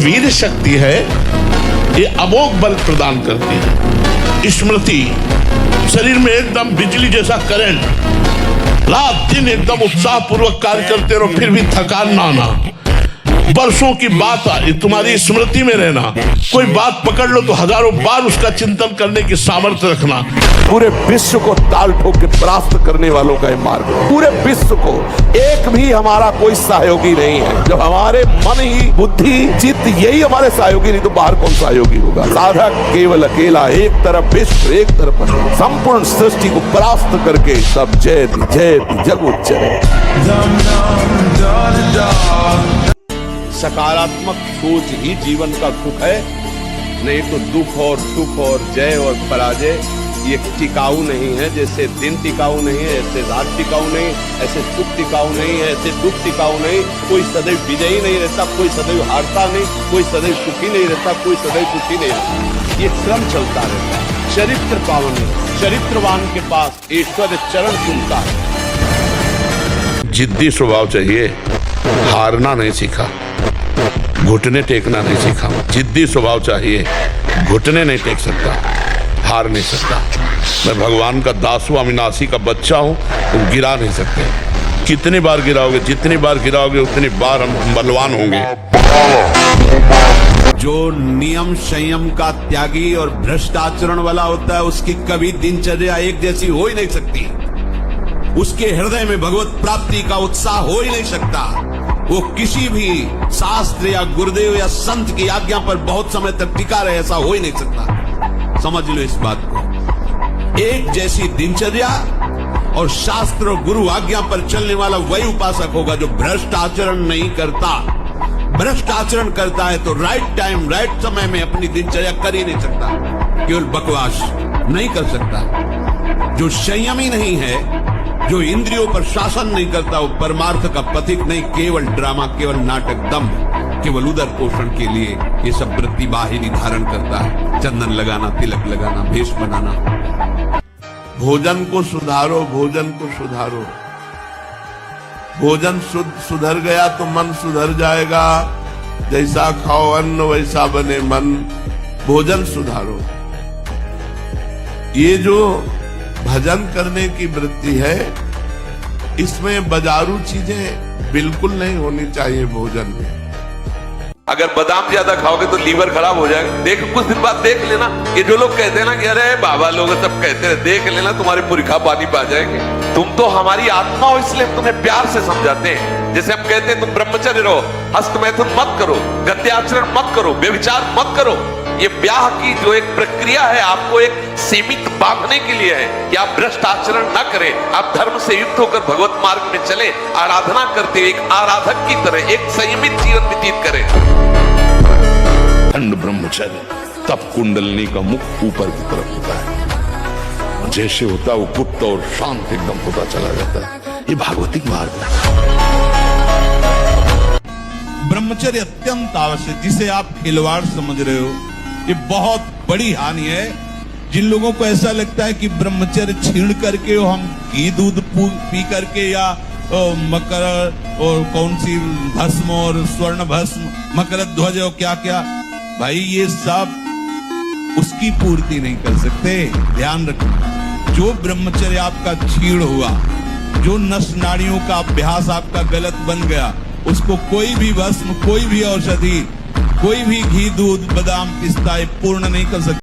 वीर शक्ति है, ये अमोघ बल प्रदान करती है। स्मृति शरीर में एकदम बिजली जैसा करंट, रात दिन एकदम उत्साह पूर्वक कार्य करते रहो, फिर भी थकान ना आना। वर्षों की बात तुम्हारी स्मृति में रहना, कोई बात पकड़ लो तो हजारों बार उसका चिंतन करने की सामर्थ्य रखना। पूरे विश्व को ताल ठोक के परास्त करने वालों का ये मार्ग है। पूरे विश्व को, एक भी हमारा कोई सहयोगी नहीं है। जब हमारे मन ही, बुद्धि, चित्त यही हमारे सहयोगी, नहीं तो बाहर कौन सहयोगी होगा। साधक केवल अकेला, एक तरफ विश्व, एक तरफ संपूर्ण सृष्टि को परास्त करके सब जयति जयति जग उच्चरे। सकारात्मक सोच ही जीवन का सुख है, नहीं तो दुख और सुख और जय और पराजय ये टिकाऊ नहीं है। जैसे दिन टिकाऊ नहीं है, ऐसे रात टिकाऊ नहीं, ऐसे सुख टिकाऊ नहीं है, ऐसे दुख टिकाऊ नहीं। कोई सदैव विजयी नहीं रहता, कोई सदैव हारता नहीं, कोई सदैव सुखी नहीं रहता, कोई सदैव दुखी नहीं रहता। ये क्रम चलता रहता है। चरित्र पावन, चरित्रवान के पास ईश्वर चरण चुनता है। जिद्दी स्वभाव चाहिए, हारना नहीं सीखा, घुटने टेकना नहीं सीखा। जिद्दी स्वभाव चाहिए, घुटने नहीं टेक सकता, हार नहीं सकता। मैं भगवान का दास हूं, अविनाशी का बच्चा हूं, तुम गिरा नहीं सकते। कितनी बार गिराओगे, जितनी बार गिराओगे उतनी बार हम बलवान होंगे। जो नियम संयम का त्यागी और भ्रष्ट आचरण वाला होता है, उसकी कभी दिनचर्या एक जैसी हो ही नहीं सकती। उसके हृदय में भगवत प्राप्ति का उत्साह हो ही नहीं सकता। वो किसी भी शास्त्र या गुरुदेव या संत की आज्ञा पर बहुत समय तक टिका रहे, ऐसा हो ही नहीं सकता। समझ लो इस बात को। एक जैसी दिनचर्या और शास्त्र और गुरु आज्ञा पर चलने वाला वही उपासक होगा जो भ्रष्ट आचरण नहीं करता। भ्रष्ट आचरण करता है तो राइट टाइम राइट समय में अपनी दिनचर्या कर ही नहीं सकता, केवल बकवास नहीं कर सकता। जो संयमी नहीं है, जो इंद्रियों पर शासन नहीं करता, वो परमार्थ का पथिक नहीं, केवल ड्रामा, केवल नाटक, दम, केवल उदर पोषण के लिए ये सब वृत्ति वाहिनी धारण करता है। चंदन लगाना, तिलक लगाना, भेष बनाना। भोजन को सुधारो, भोजन को सुधारो। भोजन सुधर गया तो मन सुधर जाएगा। जैसा खाओ अन्न वैसा बने मन। भोजन सुधारो। ये जो भजन करने की वृत्ति है, इसमें बाजारू चीजें बिल्कुल नहीं होनी चाहिए भोजन में। अगर बादाम ज्यादा खाओगे तो लीवर खराब हो जाएगा। देख, कुछ दिन बाद देख लेना, ये जो लोग कहते हैं ना कि अरे बाबा लोग सब कहते हैं, देख लेना तुम्हारे पुरखा पानी पा जाएंगे। तुम तो हमारी आत्मा हो, इसलिए हम तुम्हें प्यार से समझाते हैं। जैसे हम कहते हैं तुम ब्रह्मचर्य रहो, हस्त मैथुन मत करो, गद्याचरण मत करो, व्यभिचार मत करो। ये ब्याह की जो एक प्रक्रिया है, आपको एक सीमित बांधने के लिए है कि आप भ्रष्ट आचरण न करें, आप धर्म से युक्त होकर भगवत मार्ग में चले, आराधना करते एक आराधक की तरह एक संयमित जीवन व्यतीत करें। खंड ब्रह्मचर्य, तब कुंडलनी का मुख ऊपर की तरफ होता है। जैसे होता है वो गुप्त और शांत एकदम होता चला जाता है। ये भागवतिक मार्ग है। ब्रह्मचर्य अत्यंत आवश्यक, जिसे आप खिलवाड़ समझ रहे हो, ये बहुत बड़ी हानि है। जिन लोगों को ऐसा लगता है कि ब्रह्मचर्य छीण करके हम घी दूध पी करके या मकर और कौन सी भस्म और स्वर्ण भस्म, मकर ध्वज और क्या क्या, भाई ये सब उसकी पूर्ति नहीं कर सकते। ध्यान रखना, जो ब्रह्मचर्य आपका छीण हुआ, जो नस नाड़ियों का अभ्यास आपका गलत बन गया, उसको कोई भी भस्म, कोई भी औषधि, कोई भी घी दूध बादाम पिस्ता पूर्ण नहीं कर सकता।